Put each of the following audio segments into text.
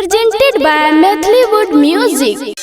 Presented by Mathllywood Music.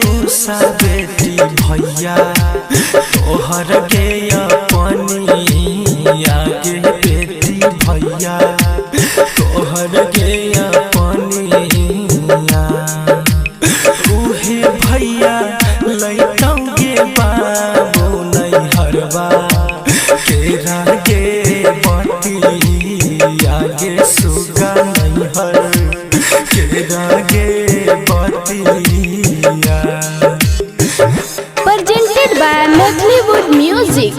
बेटी भैया तोहर के अपनी आगे बेटी भैया तोहर के अपनी उहे भैया लैटंगे बाबू नहीं हरवा के रागे बती आगे सुगा नहीं हर के रागे बतिया। Presented by Mathllywood Music.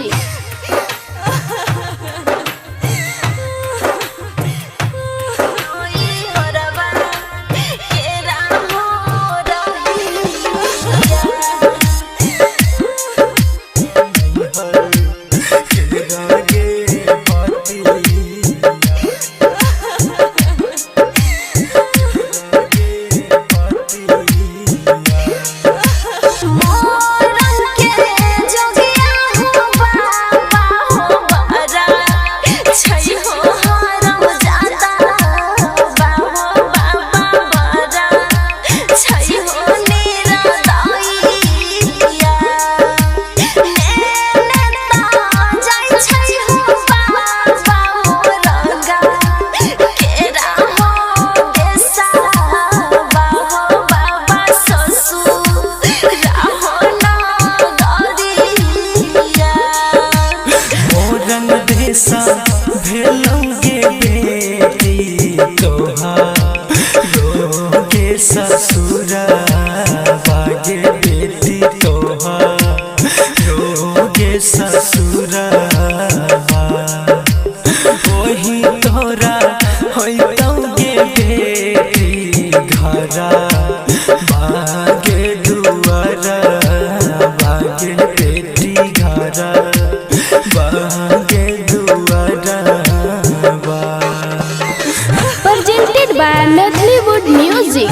भेलंगे बेटी तोहार के ससुरा बागे बेटी तोहार के ससुरा वही तोरा होइतंगे बेटी घरा बागे दुआरा बागे बेटी घरा बागे Presented by Mathllywood Music.